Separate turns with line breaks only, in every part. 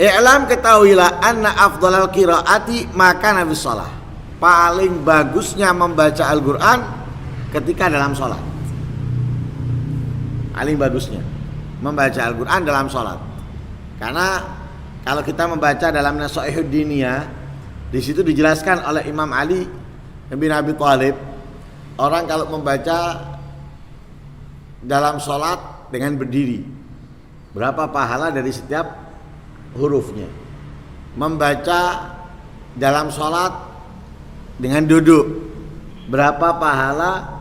I'lam, ketahuilah, anna afdhalal qiraati maka nabi shalah. Paling bagusnya membaca Al-Quran ketika dalam sholat. Paling bagusnya membaca Al-Quran dalam sholat. Karena kalau kita membaca dalam Nasha'ihud Diniyah, di situ dijelaskan oleh Imam Ali bin Abi Thalib, orang kalau membaca dalam sholat dengan berdiri, berapa pahala dari setiap hurufnya. Membaca dalam sholat dengan duduk, berapa pahala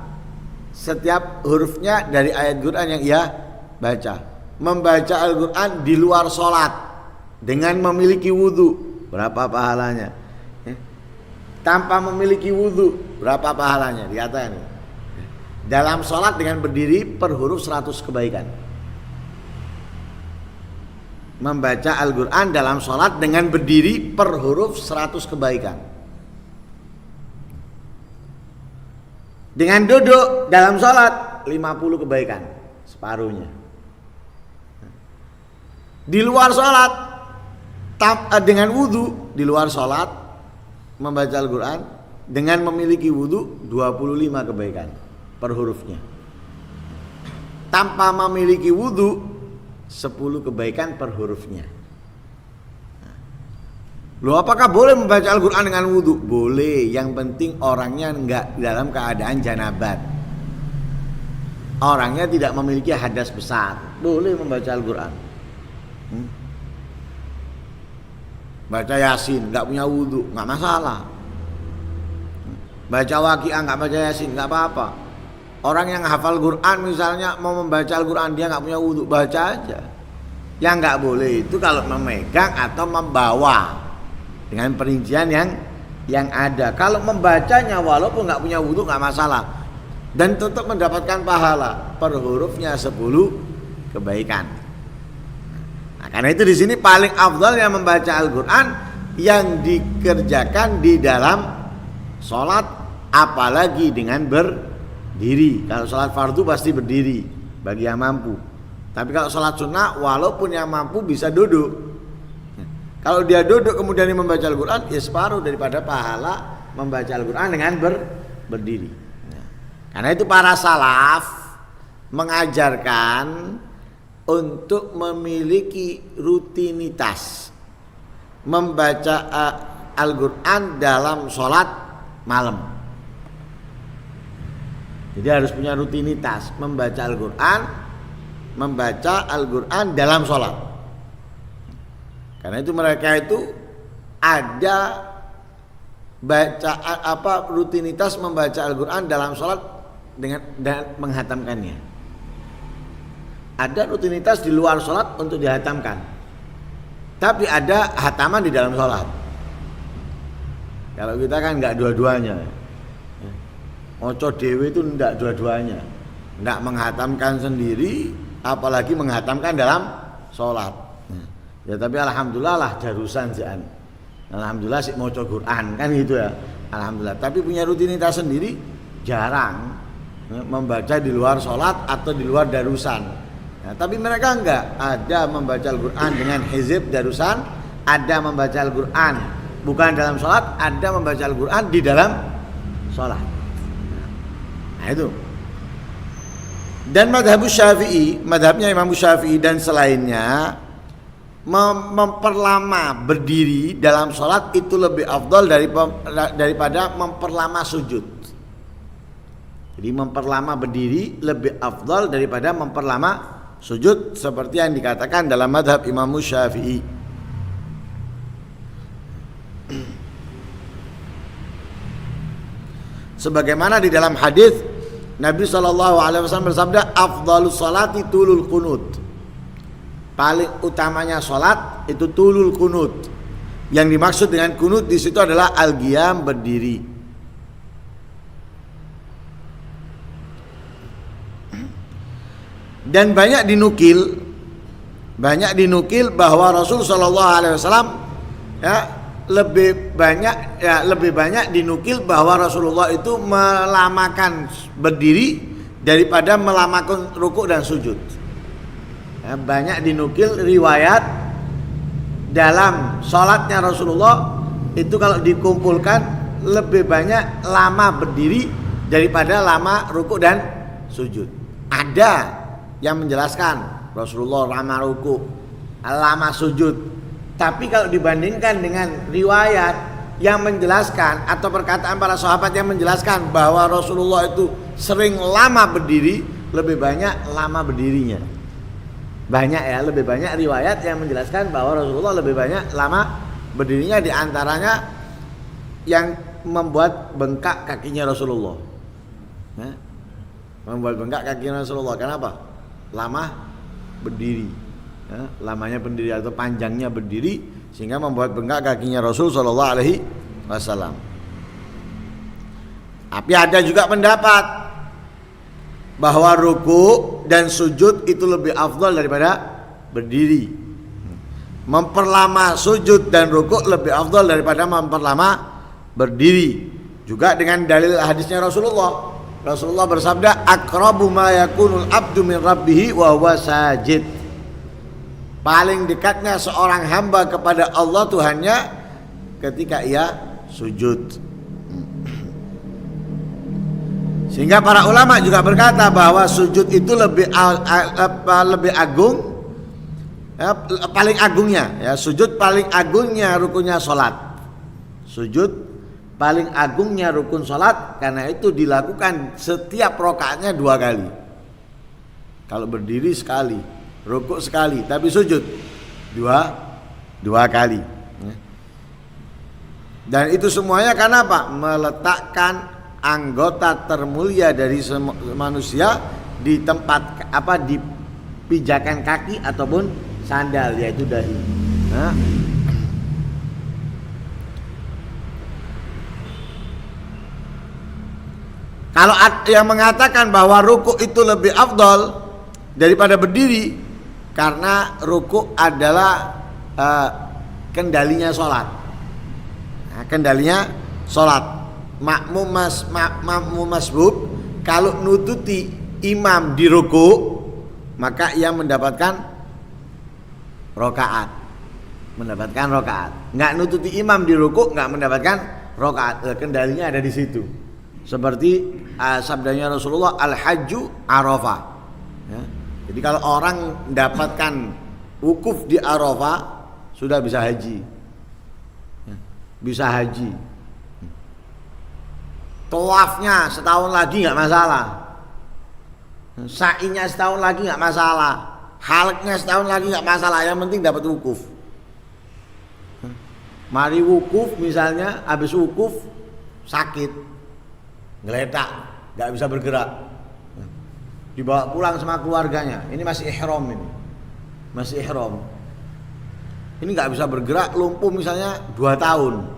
setiap hurufnya dari ayat Quran yang ia baca. Membaca Al-Quran di luar sholat dengan memiliki wudhu, berapa pahalanya. Tanpa memiliki wudhu, berapa pahalanya. Dikatakan dalam sholat dengan berdiri per huruf 100 kebaikan. Membaca Al-Quran dalam sholat dengan berdiri per huruf 100 kebaikan. Dengan duduk dalam sholat 50 kebaikan, separuhnya. Di luar sholat dengan wudhu, di luar sholat membaca Al-Quran dengan memiliki wudhu 25 kebaikan per hurufnya. Tanpa memiliki wudhu 10 kebaikan per hurufnya. Loh, apakah boleh membaca Al-Quran dengan wudhu? Boleh, yang penting orangnya enggak dalam keadaan janabat, orangnya tidak memiliki hadas besar, boleh membaca Al-Quran. Baca Yasin enggak punya wudhu, enggak masalah. Baca Waqiah enggak baca Yasin, enggak apa-apa. Orang yang hafal Quran misalnya mau membaca Al-Quran, dia enggak punya wudhu, baca aja. Yang enggak boleh itu kalau memegang atau membawa, dengan perincian yang ada. Kalau membacanya walaupun nggak punya wudhu nggak masalah, dan tetap mendapatkan pahala per hurufnya 10 kebaikan. Nah, karena itu di sini paling afdal yang membaca Al-Quran yang dikerjakan di dalam sholat, apalagi dengan berdiri. Kalau sholat fardu pasti berdiri bagi yang mampu. Tapi kalau sholat sunnah walaupun yang mampu bisa duduk. Kalau dia duduk kemudian dia membaca Al-Quran, ya separuh daripada pahala membaca Al-Quran dengan berdiri. Karena itu para salaf mengajarkan untuk memiliki rutinitas membaca Al-Quran dalam sholat malam. Jadi harus punya rutinitas membaca Al-Quran dalam sholat. Karena itu mereka itu ada rutinitas membaca Al-Quran dalam sholat dengan menghatamkannya. Ada rutinitas di luar sholat untuk dihatamkan, tapi ada hataman di dalam sholat. Kalau kita kan nggak dua-duanya, oco dewe itu nggak dua-duanya, nggak menghatamkan sendiri, apalagi menghatamkan dalam sholat. Ya tapi alhamdulillah lah darusan sih, alhamdulillah sih mau Quran kan gitu ya, alhamdulillah. Tapi punya rutinitas sendiri, jarang membaca di luar sholat atau di luar darusan. Nah, tapi mereka enggak, ada membaca Al-Quran dengan hizib darusan, ada membaca Al-Quran bukan dalam sholat, ada membaca Al-Quran di dalam sholat. Nah itu. Dan madhabnya Imam Syafi'i dan selainnya memperlama berdiri dalam sholat itu lebih afdal daripada memperlama sujud. Jadi memperlama berdiri lebih afdal daripada memperlama sujud, seperti yang dikatakan dalam madhab Imam Syafi'i. Sebagaimana di dalam hadis Nabi SAW bersabda, afdalus salati tulul qunut. Paling utamanya sholat itu tulul kunut. Yang dimaksud dengan kunut di situ adalah al-qiyam, berdiri. Dan banyak dinukil bahwa Rasul Shallallahu Alaihi Wasallam lebih banyak dinukil bahwa Rasulullah itu melamakan berdiri daripada melamakan rukuk dan sujud. Banyak dinukil riwayat dalam sholatnya Rasulullah itu kalau dikumpulkan lebih banyak lama berdiri daripada lama ruku dan sujud. Ada yang menjelaskan Rasulullah lama ruku, lama sujud. Tapi kalau dibandingkan dengan riwayat yang menjelaskan atau perkataan para sahabat yang menjelaskan bahwa Rasulullah itu sering lama berdiri, lebih banyak lama berdirinya. Banyak ya, lebih banyak riwayat yang menjelaskan bahwa Rasulullah lebih banyak lama berdirinya, di antaranya yang membuat bengkak kakinya Rasulullah. Nah, membuat bengkak kakinya Rasulullah. Kenapa? Lama berdiri. Ya, lamanya berdiri atau panjangnya berdiri sehingga membuat bengkak kakinya Rasul sallallahu alaihi wasallam. Tapi ada juga pendapat bahwa ruku dan sujud itu lebih afdal daripada berdiri. Memperlama sujud dan ruku lebih afdal daripada memperlama berdiri. Juga dengan dalil hadisnya Rasulullah. Rasulullah bersabda, "Aqrabu ma yakunul abdu min rabbih wa huwa sajid." Paling dekatnya seorang hamba kepada Allah Tuhannya ketika ia sujud. Sehingga para ulama juga berkata bahwa sujud itu lebih agung, paling agungnya ya, sujud paling agungnya rukunnya sholat. Sujud paling agungnya rukun sholat, karena itu dilakukan setiap rakaatnya 2 kali. Kalau berdiri sekali, rukuk sekali, tapi sujud dua kali. Dan itu semuanya karena apa? Meletakkan anggota termulia dari manusia di tempat di pijakan kaki ataupun sandal, yaitu dahi. Nah, kalau yang mengatakan bahwa ruku itu lebih afdal daripada berdiri, karena ruku adalah kendalinya sholat. Nah, kendalinya sholat. Makmum masbub kalau nututi imam di ruku, maka ia mendapatkan rokaat. Nggak nututi imam di ruku, nggak mendapatkan rokaat. Kendalinya ada di situ. Seperti sabdanya Rasulullah, al-hajju arafah. Ya. Jadi kalau orang mendapatkan wukuf di Arafah, sudah bisa haji. Ya. Bisa haji. Tawafnya setahun lagi nggak masalah, sa'inya setahun lagi nggak masalah, halaknya setahun lagi nggak masalah, yang penting dapat wukuf. Mari wukuf misalnya, habis wukuf sakit, ngeletak, nggak bisa bergerak, dibawa pulang sama keluarganya. Ini masih ihram, ini nggak bisa bergerak, lumpuh misalnya 2 tahun,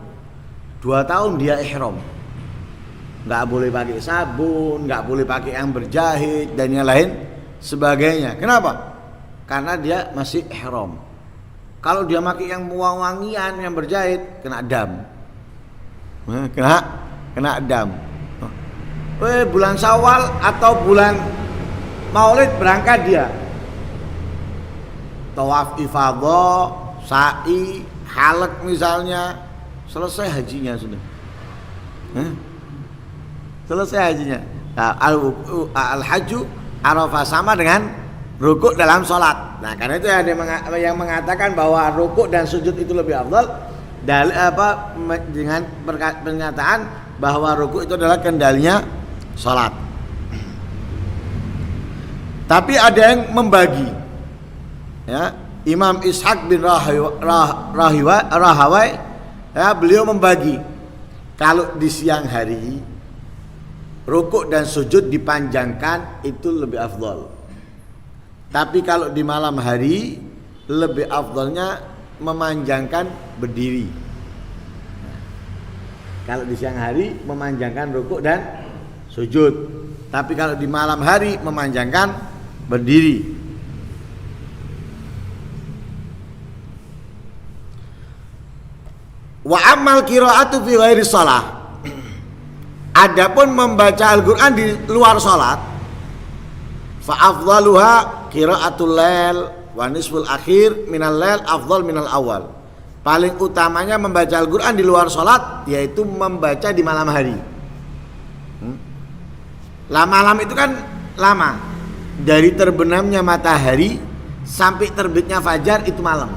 2 tahun dia ihram. Nggak boleh pakai sabun, nggak boleh pakai yang berjahit dan yang lain sebagainya. Kenapa? Karena dia masih ihram. Kalau dia pakai yang wangian, yang berjahit, kena dam. Kena dam. Bulan Syawal atau bulan Maulid berangkat dia. Tawaf ifadhah, sa'i, halak misalnya, selesai hajinya sudah. Selesai hajinya. Nah, al-hajju arafah, sama dengan rukuk dalam sholat. Nah, karena itu ada yang mengatakan bahwa rukuk dan sujud itu lebih afdal dengan pernyataan bahwa rukuk itu adalah kendalinya sholat. Tapi ada yang membagi. Ya, Imam Ishaq bin Rahawai, ya, beliau membagi. Kalau di siang hari rukuk dan sujud dipanjangkan itu lebih afdal. Tapi kalau di malam hari lebih afdalnya memanjangkan berdiri. Kalau di siang hari memanjangkan rukuk dan sujud. Tapi kalau di malam hari memanjangkan berdiri. Wa ammal qiraatu fi ghairi shalah. Adapun membaca Al-Qur'an di luar salat, fa afdaluha qiraatul lail wa nisful akhir minal lail afdal minal awal. paling utamanya membaca Al-Quran di luar sholat, yaitu membaca di malam hari. Malam itu kan lama, dari terbenamnya matahari sampai terbitnya fajar itu malam.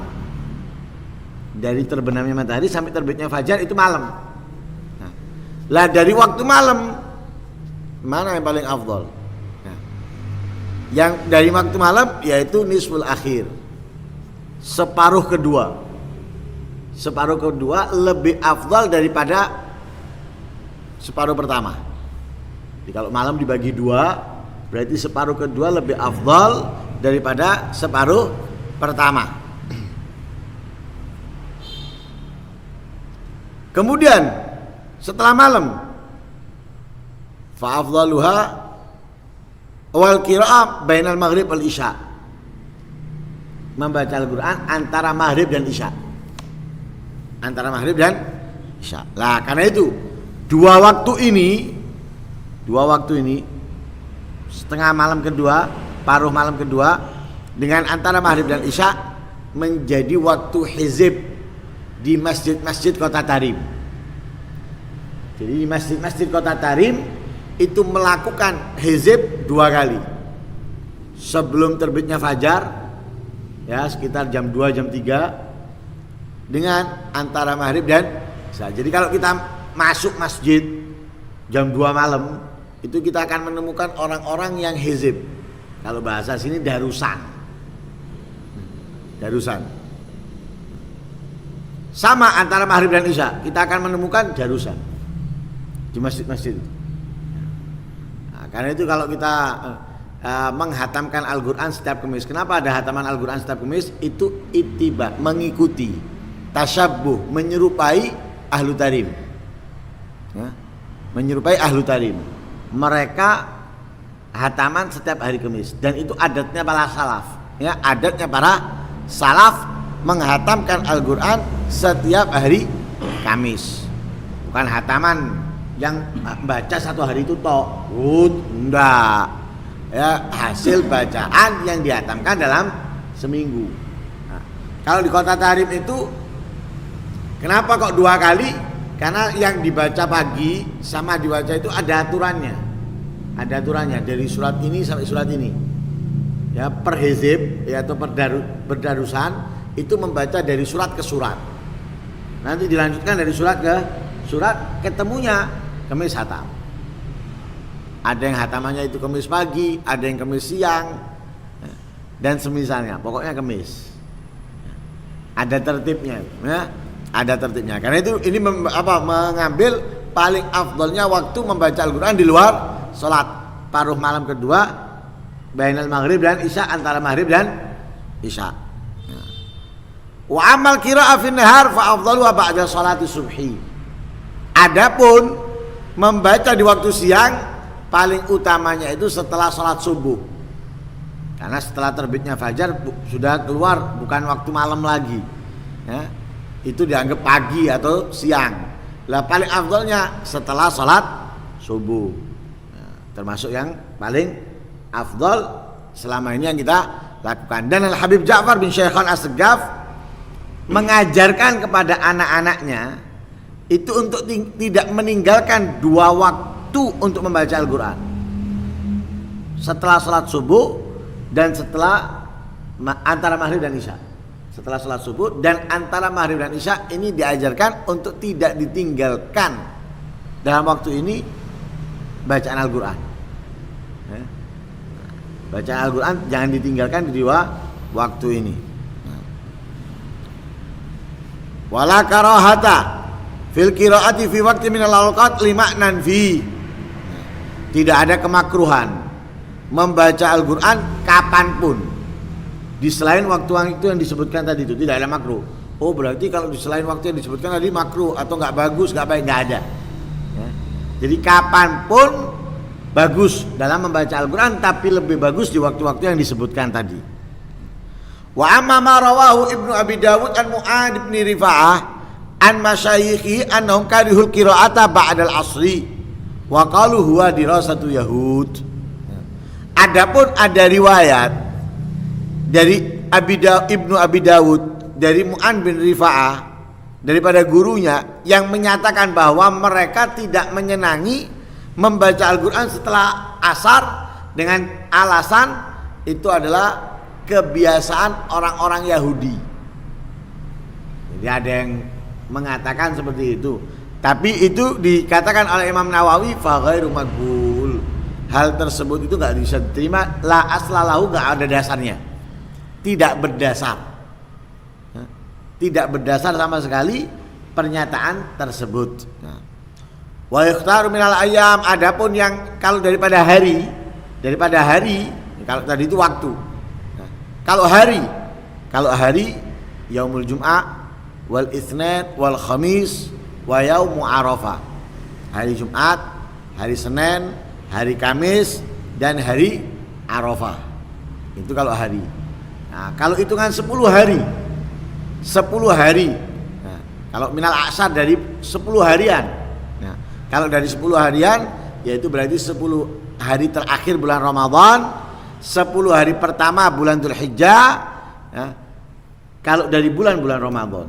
Dari terbenamnya matahari sampai terbitnya fajar itu malam. Lah dari waktu malam mana yang paling afdol? Yang dari waktu malam yaitu nisful akhir, separuh kedua. Separuh kedua lebih afdal daripada separuh pertama. Jadi kalau malam dibagi dua, berarti separuh kedua lebih afdal daripada separuh pertama. Kemudian setelah malam, fa afdaluha wal qira'ah bainal maghrib wal isya. Membaca Al-Quran antara maghrib dan isya. Antara maghrib dan isya. Lah karena itu dua waktu ini setengah malam kedua, paruh malam kedua dengan antara maghrib dan isya menjadi waktu hizib di masjid-masjid Kota Tarim. Jadi di masjid-masjid Kota Tarim itu melakukan hizib 2 kali. Sebelum terbitnya fajar, ya sekitar jam 2 jam 3, dengan antara maghrib dan isya. Jadi kalau kita masuk masjid jam 2 malam, itu kita akan menemukan orang-orang yang hizib. Kalau bahasa sini darusan. Sama antara maghrib dan isya, kita akan menemukan darusan di masjid-masjid. Nah, karena itu kalau kita menghatamkan Al-Quran setiap Kamis, kenapa ada hataman Al-Quran setiap Kamis? Itu ittiba, mengikuti, tasyabbuh, menyerupai ahlu tarim, ya, menyerupai ahlu tarim. Mereka hataman setiap hari Kamis, dan itu adatnya para salaf, ya, adatnya para salaf menghatamkan Al-Quran setiap hari Kamis. Bukan hataman yang baca satu hari itu tok, enggak, ya, hasil bacaan yang dihatamkan dalam seminggu. Nah, kalau di Kota Tarim itu kenapa kok 2 kali? Karena yang dibaca pagi sama dibaca itu ada aturannya. Ada aturannya dari surat ini sampai surat ini. Ya, per hizib, ya, atau berdarusan itu membaca dari surat ke surat. Nanti dilanjutkan dari surat ke surat, ketemunya Kamis hatam. Ada yang hatamannya itu Kamis pagi, ada yang Kamis siang, dan semisalnya. Pokoknya Kamis. Ada tertibnya, ya. Ada tertibnya. Karena itu ini mengambil paling afdolnya waktu membaca Al-Quran di luar sholat, paruh malam kedua, bainal maghrib dan isya, antara maghrib dan isya. Wa amal qira'ah fin nahar fa afdalu ba'da sholati subhi. Adapun membaca di waktu siang paling utamanya itu setelah sholat subuh. Karena setelah terbitnya fajar sudah keluar, bukan waktu malam lagi, ya. Itu dianggap pagi atau siang. Lah paling afdalnya setelah sholat subuh. Nah, termasuk yang paling afdal selama ini yang kita lakukan. Dan Al-Habib Ja'far bin Syaikhan As-Segaf mengajarkan kepada anak-anaknya itu untuk tidak meninggalkan 2 waktu untuk membaca Al-Quran. Setelah sholat subuh dan setelah antara maghrib dan isya. Setelah sholat subuh dan antara maghrib dan isya ini diajarkan untuk tidak ditinggalkan dalam waktu ini bacaan Al-Quran. Bacaan Al-Quran jangan ditinggalkan di 2 waktu ini. Wala karahata fil qiraati fi waqti minal awqat lima'nan fi. Tidak ada kemakruhan membaca Al-Quran kapanpun di selain waktu itu yang disebutkan tadi, itu tidak ada makruh. Oh berarti kalau di selain waktu yang disebutkan tadi makruh atau nggak bagus, nggak baik, nggak ada, ya. Jadi kapanpun bagus dalam membaca Al-Quran, tapi lebih bagus di waktu-waktu yang disebutkan tadi. Wa amma ma rawahu Ibnu Abi Dawud an Mu'ad bin Rifa'ah an masyayikhi annahum karihul qira'ata ba'dal asri wa qalu huwa dirasatu yahud. Adapun ada riwayat dari Ibnu Abi Dawud dari Mu'ad bin Rifa'ah daripada gurunya yang menyatakan bahwa mereka tidak menyenangi membaca Al-Quran setelah asar dengan alasan itu adalah kebiasaan orang-orang Yahudi. Jadi ada yang mengatakan seperti itu. Tapi itu dikatakan oleh Imam Nawawi fa ghairu maqbul. Hal tersebut itu enggak bisa diterima, la aslalahu, enggak ada dasarnya. Tidak berdasar. Tidak berdasar sama sekali pernyataan tersebut. Wa yakhtaru minal ayyam, adapun yang kalau daripada hari, kalau tadi itu waktu. Kalau hari yaumul jum'ah wal itsnain wal khamis wa yaumu arafah. Hari Jumat, hari Senin, hari Kamis dan hari Arafah. Itu kalau hari. Nah, kalau hitungan 10 hari. Nah, kalau minal aksar dari 10 harian. Nah, kalau dari 10 harian yaitu berarti 10 hari terakhir bulan Ramadan, 10 hari pertama bulan Dzulhijjah, ya, kalau dari bulan-bulan Ramadan.